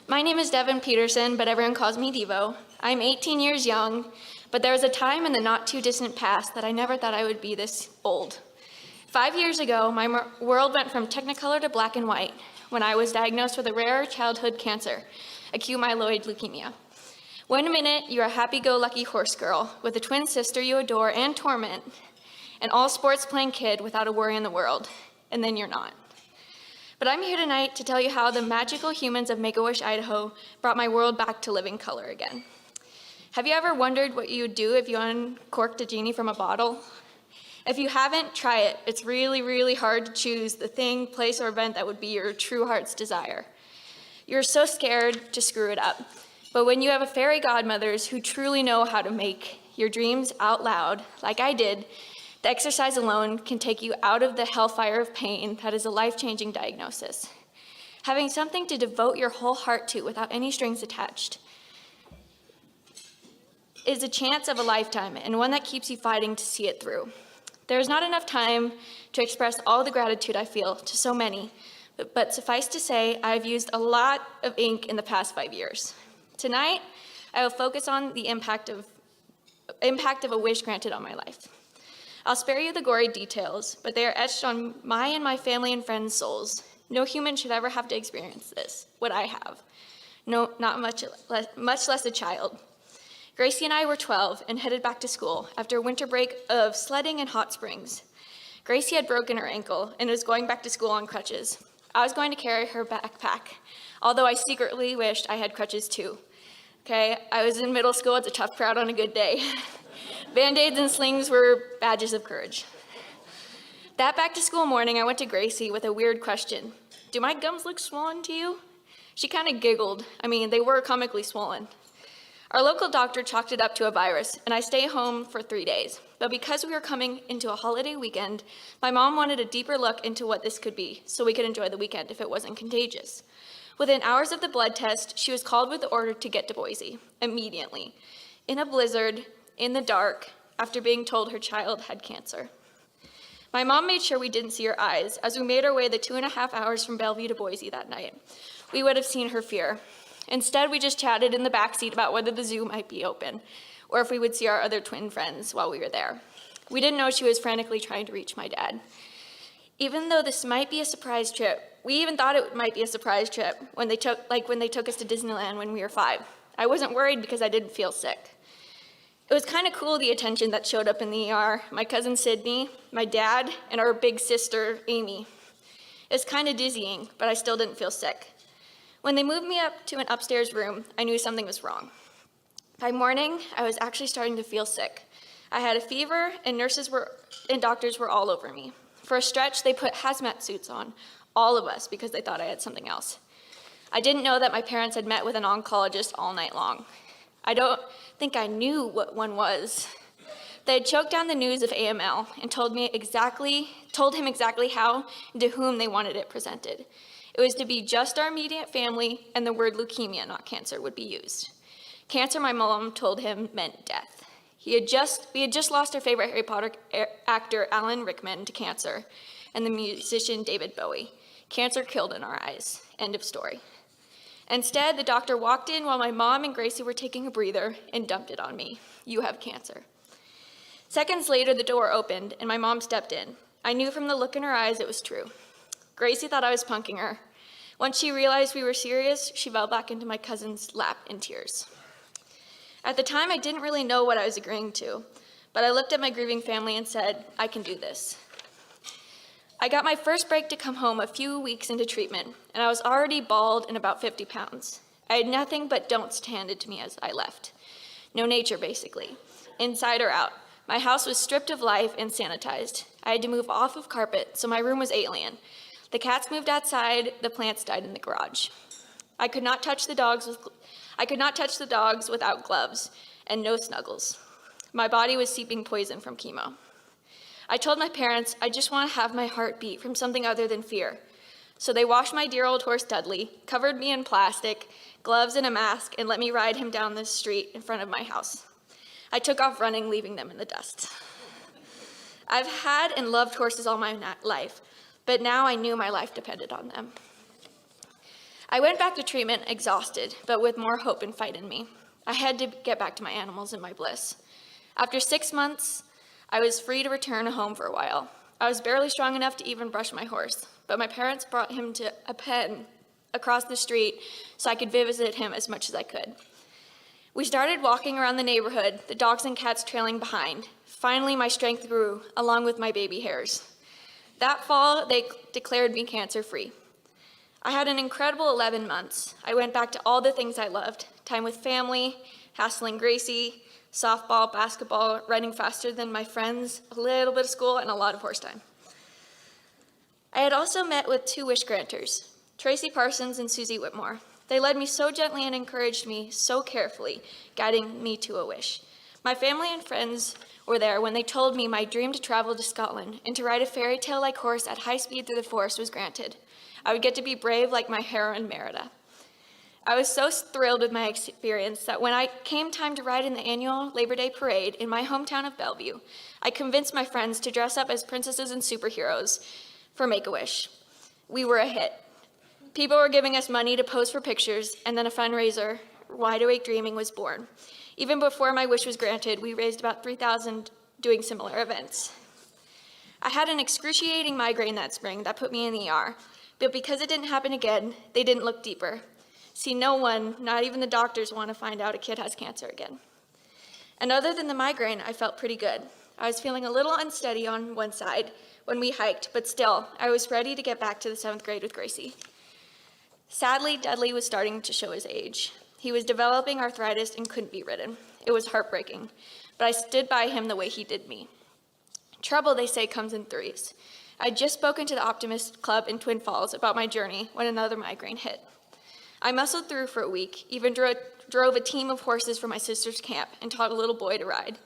My name is Devin Peterson, but everyone calls me Devo. I'm 18 years young, but there was a time in the not too distant past that I never thought I would be this old. 5 years ago, my world went from Technicolor to black and white when I was diagnosed with a rare childhood cancer, acute myeloid leukemia. 1 minute, you're a happy-go-lucky horse girl with a twin sister you adore and torment, an all-sports-playing kid without a worry in the world, and then you're not. But I'm here tonight to tell you how the magical humans of Make-A-Wish, Idaho brought my world back to living color again. Have you ever wondered what you would do if you uncorked a genie from a bottle? If you haven't, try it. It's really, really hard to choose the thing, place, or event that would be your true heart's desire. You're so scared to screw it up. But when you have a fairy godmothers who truly know how to make your dreams out loud, like I did, the exercise alone can take you out of the hellfire of pain that is a life-changing diagnosis. Having something to devote your whole heart to without any strings attached is a chance of a lifetime and one that keeps you fighting to see it through. There is not enough time to express all the gratitude I feel to so many, but suffice to say, I've used a lot of ink in the past 5 years. Tonight, I will focus on the impact of a wish granted on my life. I'll spare you the gory details, but they are etched on my and my family and friends' souls. No human should ever have to experience this, what I have. No, not much less a child. Gracie and I were 12 and headed back to school after a winter break of sledding and hot springs. Gracie had broken her ankle and was going back to school on crutches. I was going to carry her backpack, although I secretly wished I had crutches too. Okay, I was in middle school, it's a tough crowd on a good day. Band-Aids and slings were badges of courage. That back to school morning, I went to Gracie with a weird question. Do my gums look swollen to you? She kind of giggled. I mean, they were comically swollen. Our local doctor chalked it up to a virus, and I stayed home for 3 days. But because we were coming into a holiday weekend, my mom wanted a deeper look into what this could be, so we could enjoy the weekend if it wasn't contagious. Within hours of the blood test, she was called with the order to get to Boise, immediately, in a blizzard, in the dark, after being told her child had cancer. My mom made sure we didn't see her eyes as we made our way the 2.5 hours from Bellevue to Boise that night. We would have seen her fear. Instead, we just chatted in the backseat about whether the zoo might be open, or if we would see our other twin friends while we were there. We didn't know she was frantically trying to reach my dad. Even though this might be a surprise trip, we even thought it might be a surprise trip when they took us to Disneyland when we were 5. I wasn't worried because I didn't feel sick. It was kind of cool, the attention that showed up in the ER. My cousin Sydney, my dad, and our big sister, Amy. It was kind of dizzying, but I still didn't feel sick. When they moved me up to an upstairs room, I knew something was wrong. By morning, I was actually starting to feel sick. I had a fever, and nurses and doctors were all over me. For a stretch, they put hazmat suits on, all of us, because they thought I had something else. I didn't know that my parents had met with an oncologist all night long. I don't think I knew what one was. They had choked down the news of AML and told him exactly how and to whom they wanted it presented. It was to be just our immediate family, and the word leukemia, not cancer, would be used. Cancer, my mom told him, meant death. We had just lost our favorite Harry Potter actor, Alan Rickman, to cancer, and the musician David Bowie. Cancer killed in our eyes. End of story. Instead, the doctor walked in while my mom and Gracie were taking a breather and dumped it on me. You have cancer. Seconds later, the door opened, and my mom stepped in. I knew from the look in her eyes it was true. Gracie thought I was punking her. Once she realized we were serious, she fell back into my cousin's lap in tears. At the time, I didn't really know what I was agreeing to, but I looked at my grieving family and said, I can do this. I got my first break to come home a few weeks into treatment, and I was already bald and about 50 pounds. I had nothing but don'ts handed to me as I left. No nature, basically. Inside or out. My house was stripped of life and sanitized. I had to move off of carpet, so my room was alien. The cats moved outside, the plants died in the garage. I could not touch the dogs without gloves, and no snuggles. My body was seeping poison from chemo. I told my parents I just want to have my heart beat from something other than fear. So they washed my dear old horse Dudley, covered me in plastic, gloves and a mask, and let me ride him down the street in front of my house. I took off running, leaving them in the dust. I've had and loved horses all my life, but now I knew my life depended on them. I went back to treatment exhausted, but with more hope and fight in me. I had to get back to my animals and my bliss. After 6 months, I was free to return home for a while. I was barely strong enough to even brush my horse, but my parents brought him to a pen across the street so I could visit him as much as I could. We started walking around the neighborhood, the dogs and cats trailing behind. Finally, my strength grew, along with my baby hairs. That fall, they declared me cancer-free. I had an incredible 11 months. I went back to all the things I loved: time with family, hassling Gracie, softball, basketball, running faster than my friends, a little bit of school, and a lot of horse time. I had also met with 2 wish granters, Tracy Parsons and Susie Whitmore. They led me so gently and encouraged me so carefully, guiding me to a wish. My family and friends were there when they told me my dream to travel to Scotland and to ride a fairy tale-like horse at high speed through the forest was granted. I would get to be brave like my heroine Merida. I was so thrilled with my experience that when I came time to ride in the annual Labor Day parade in my hometown of Bellevue, I convinced my friends to dress up as princesses and superheroes for Make-A-Wish. We were a hit. People were giving us money to pose for pictures, and then a fundraiser, Wide Awake Dreaming, was born. Even before my wish was granted, we raised about $3,000 doing similar events. I had an excruciating migraine that spring that put me in the ER, but because it didn't happen again, they didn't look deeper. See, no one, not even the doctors, want to find out a kid has cancer again. And other than the migraine, I felt pretty good. I was feeling a little unsteady on one side when we hiked, but still, I was ready to get back to the 7th grade with Gracie. Sadly, Dudley was starting to show his age. He was developing arthritis and couldn't be ridden. It was heartbreaking, but I stood by him the way he did me. Trouble, they say, comes in threes. I'd just spoken to the Optimist Club in Twin Falls about my journey when another migraine hit. I muscled through for a week, even drove a team of horses from my sister's camp and taught a little boy to ride.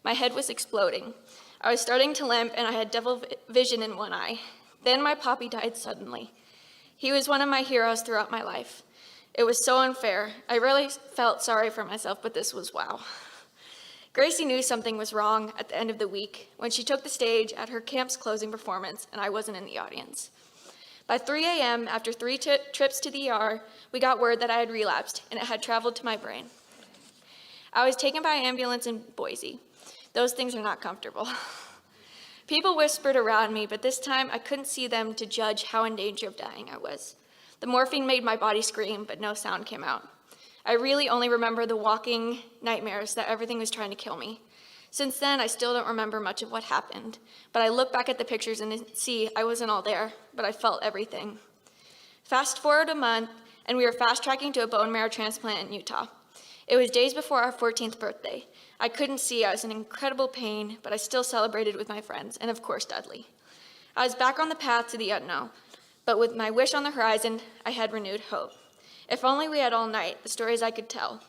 My head was exploding. I was starting to limp and I had double vision in one eye. Then my puppy died suddenly. He was one of my heroes throughout my life. It was so unfair. I really felt sorry for myself, but this was wow. Gracie knew something was wrong at the end of the week when she took the stage at her camp's closing performance and I wasn't in the audience. By 3 a.m., after 3 trips to the ER, we got word that I had relapsed and it had traveled to my brain. I was taken by ambulance in Boise. Those things are not comfortable. People whispered around me, but this time I couldn't see them to judge how in danger of dying I was. The morphine made my body scream, but no sound came out. I really only remember the walking nightmares that everything was trying to kill me. Since then, I still don't remember much of what happened, but I look back at the pictures and see I wasn't all there, but I felt everything. Fast forward a month, and we were fast-tracking to a bone marrow transplant in Utah. It was days before our 14th birthday. I couldn't see, I was in incredible pain, but I still celebrated with my friends, and of course Dudley. I was back on the path to the unknown, but with my wish on the horizon, I had renewed hope. If only we had all night, the stories I could tell.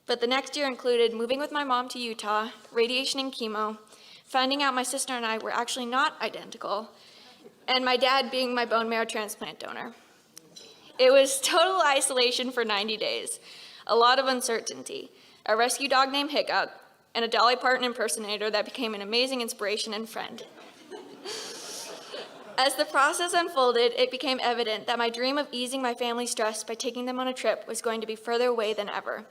But the next year included moving with my mom to Utah, radiation and chemo, finding out my sister and I were actually not identical, and my dad being my bone marrow transplant donor. It was total isolation for 90 days, a lot of uncertainty, a rescue dog named Hiccup, and a Dolly Parton impersonator that became an amazing inspiration and friend. As the process unfolded, it became evident that my dream of easing my family's stress by taking them on a trip was going to be further away than ever.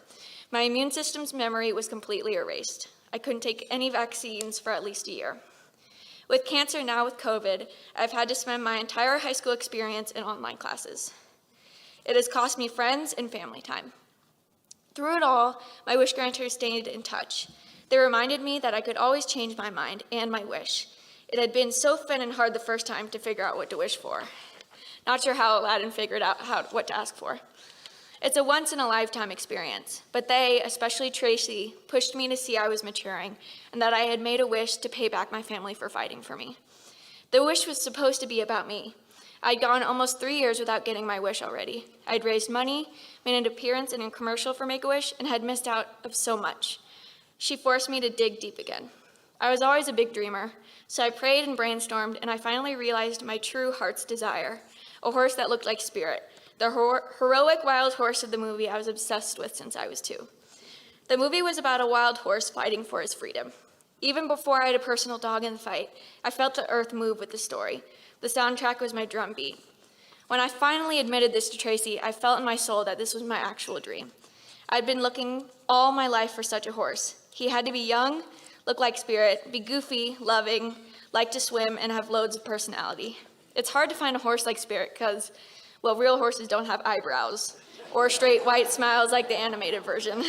My immune system's memory was completely erased. I couldn't take any vaccines for at least a year. With cancer, now with COVID, I've had to spend my entire high school experience in online classes. It has cost me friends and family time. Through it all, my wish granters stayed in touch. They reminded me that I could always change my mind and my wish. It had been so fun and hard the first time to figure out what to wish for. Not sure how Aladdin figured out what to ask for. It's a once-in-a-lifetime experience, but they, especially Tracy, pushed me to see I was maturing and that I had made a wish to pay back my family for fighting for me. The wish was supposed to be about me. I'd gone almost 3 years without getting my wish already. I'd raised money, made an appearance in a commercial for Make-A-Wish, and had missed out of so much. She forced me to dig deep again. I was always a big dreamer, so I prayed and brainstormed, and I finally realized my true heart's desire, a horse that looked like Spirit, the heroic wild horse of the movie I was obsessed with since I was 2. The movie was about a wild horse fighting for his freedom. Even before I had a personal dog in the fight, I felt the earth move with the story. The soundtrack was my drum beat. When I finally admitted this to Tracy, I felt in my soul that this was my actual dream. I'd been looking all my life for such a horse. He had to be young, look like Spirit, be goofy, loving, like to swim, and have loads of personality. It's hard to find a horse like Spirit because, well, real horses don't have eyebrows or straight white smiles like the animated version.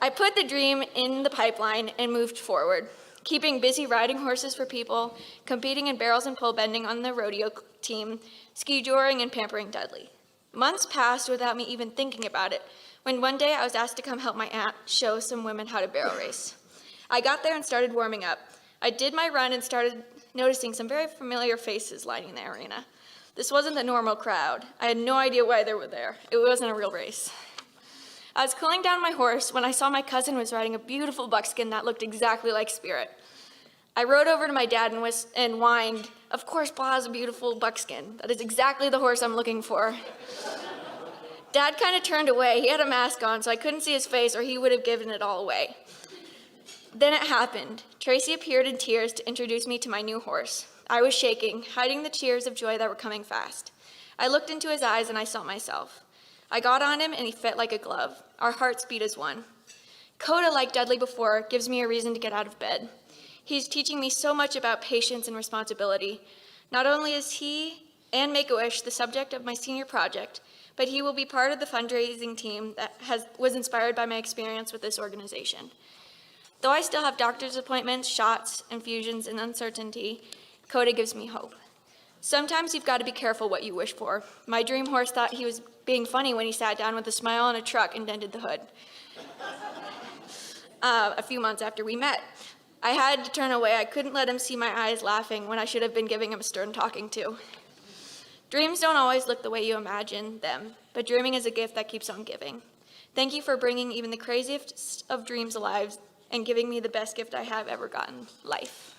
I put the dream in the pipeline and moved forward, keeping busy riding horses for people, competing in barrels and pole bending on the rodeo team, ski joring, and pampering Dudley. Months passed without me even thinking about it, when one day I was asked to come help my aunt show some women how to barrel race. I got there and started warming up. I did my run and started noticing some very familiar faces lining the arena. This wasn't the normal crowd. I had no idea why they were there. It wasn't a real race. I was cooling down my horse when I saw my cousin was riding a beautiful buckskin that looked exactly like Spirit. I rode over to my dad and whined, "Of course, Pa has a beautiful buckskin. That is exactly the horse I'm looking for." Dad kind of turned away. He had a mask on, so I couldn't see his face or he would have given it all away. Then it happened. Tracy appeared in tears to introduce me to my new horse. I was shaking, hiding the tears of joy that were coming fast. I looked into his eyes and I saw myself. I got on him and he fit like a glove. Our hearts beat as one. Coda, like Dudley before, gives me a reason to get out of bed. He's teaching me so much about patience and responsibility. Not only is he and Make-A-Wish the subject of my senior project, but he will be part of the fundraising team that was inspired by my experience with this organization. Though I still have doctor's appointments, shots, infusions, and uncertainty, Coda gives me hope. Sometimes you've got to be careful what you wish for. My dream horse thought he was being funny when he sat down with a smile on a truck and dented the hood. A few months after we met. I had to turn away. I couldn't let him see my eyes laughing when I should have been giving him a stern talking to. Dreams don't always look the way you imagine them, but dreaming is a gift that keeps on giving. Thank you for bringing even the craziest of dreams alive and giving me the best gift I have ever gotten, life.